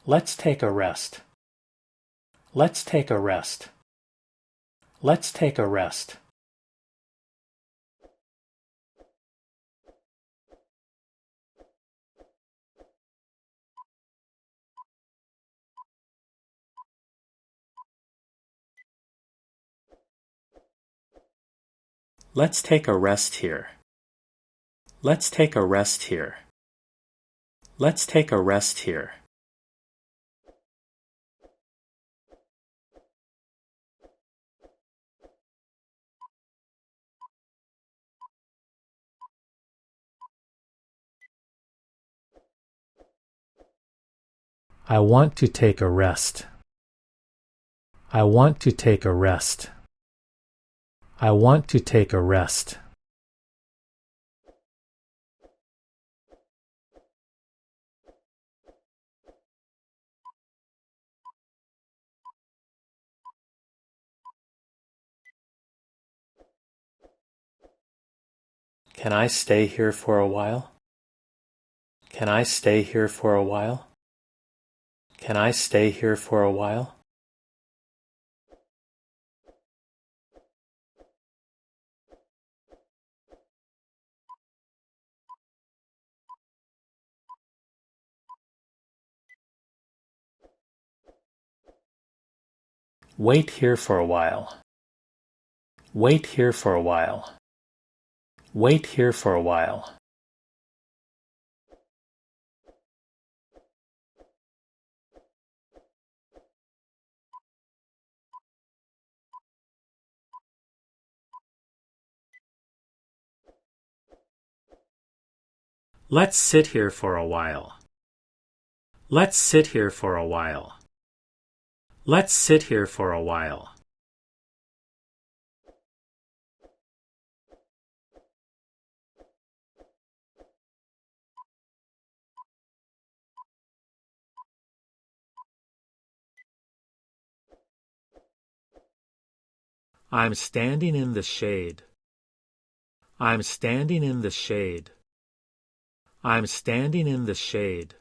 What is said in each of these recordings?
Let's take a rest. Let's take a rest. Let's take a rest. Let's take a rest here. Let's take a rest here. Let's take a rest here. I want to take a rest. I want to take a rest. I want to take a rest. Can I stay here for a while? Can I stay here for a while? Can I stay here for a while? Wait here for a while. Wait here for a while. Wait here for a while. Let's sit here for a while. Let's sit here for a while. Let's sit here for a while. I'm standing in the shade. I'm standing in the shade. I'm standing in the shade.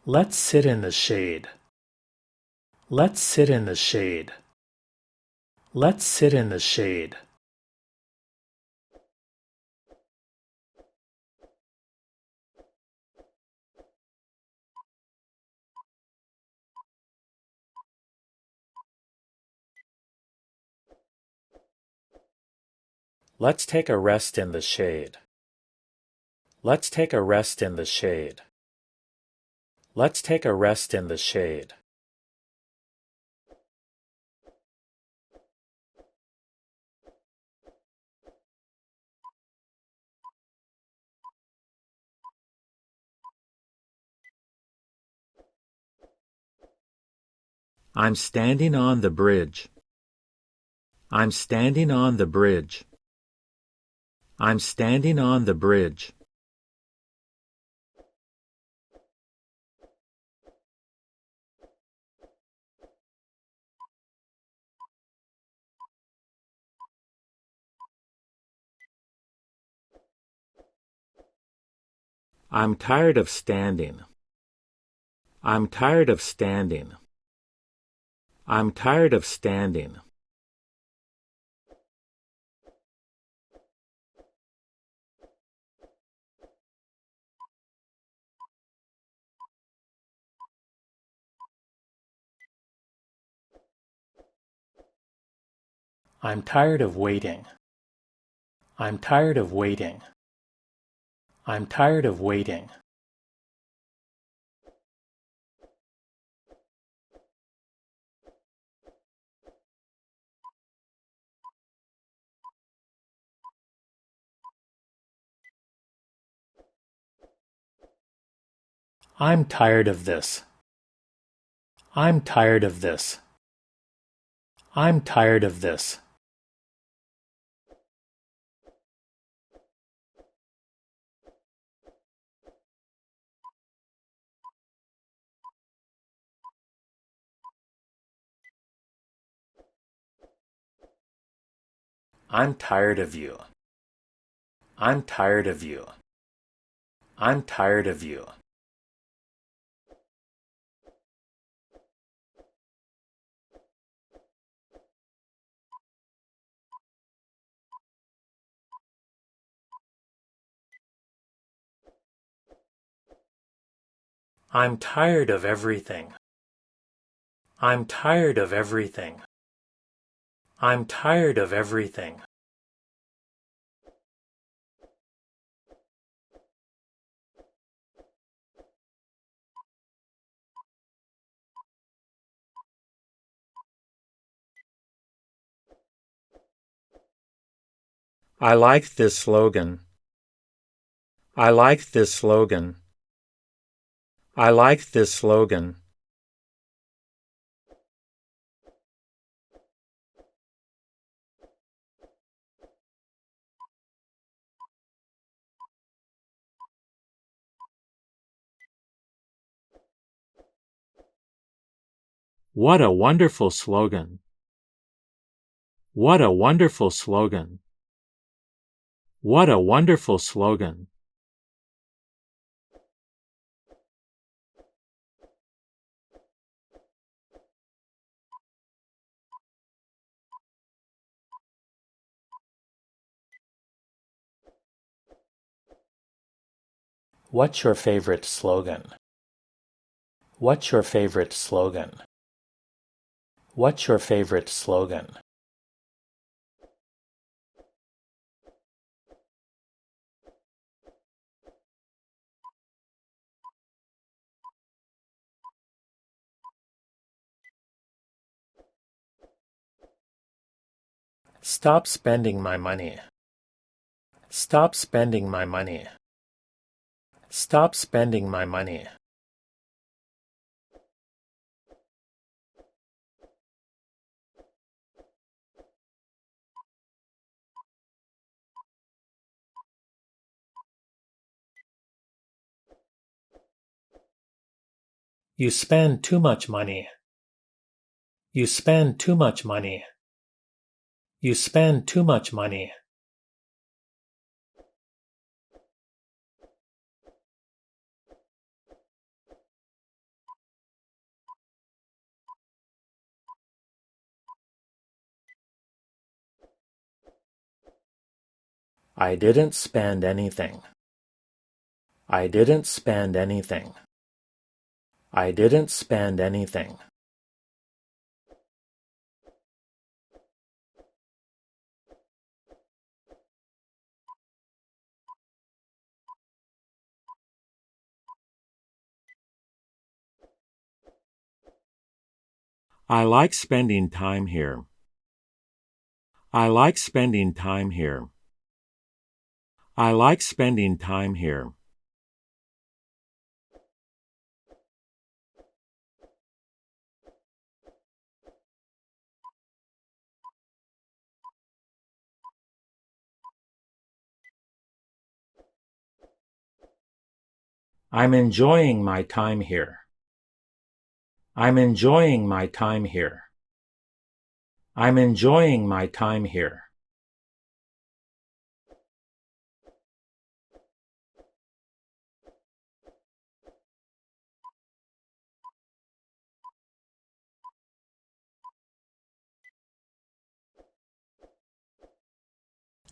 Let's sit in the shade. Let's sit in the shade. Let's sit in the shade. Let's take a rest in the shade. Let's take a rest in the shade. Let's take a rest in the shade. I'm standing on the bridge. I'm standing on the bridge. I'm standing on the bridge. I'm tired of standing. I'm tired of standing. I'm tired of standing. I'm tired of waiting. I'm tired of waiting. I'm tired of waiting. I'm tired of this. I'm tired of this. I'm tired of this. I'm tired of you. I'm tired of you. I'm tired of you. I'm tired of everything. I'm tired of everything. I'm tired of everything. I like this slogan. I like this slogan. I like this slogan. What a wonderful slogan. What a wonderful slogan. What a wonderful slogan. What's your favorite slogan? What's your favorite slogan? What's your favorite slogan? Stop spending my money. Stop spending my money. Stop spending my money. You spend too much money. You spend too much money. You spend too much money. I didn't spend anything. I didn't spend anything. I didn't spend anything. I like spending time here. I like spending time here. I like spending time here. I'm enjoying my time here. I'm enjoying my time here. I'm enjoying my time here.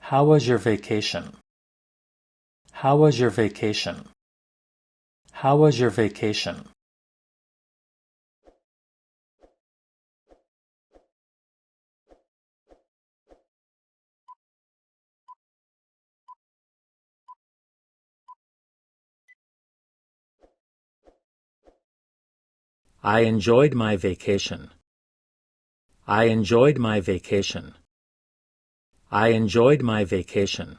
How was your vacation? How was your vacation? How was your vacation? I enjoyed my vacation. I enjoyed my vacation. I enjoyed my vacation.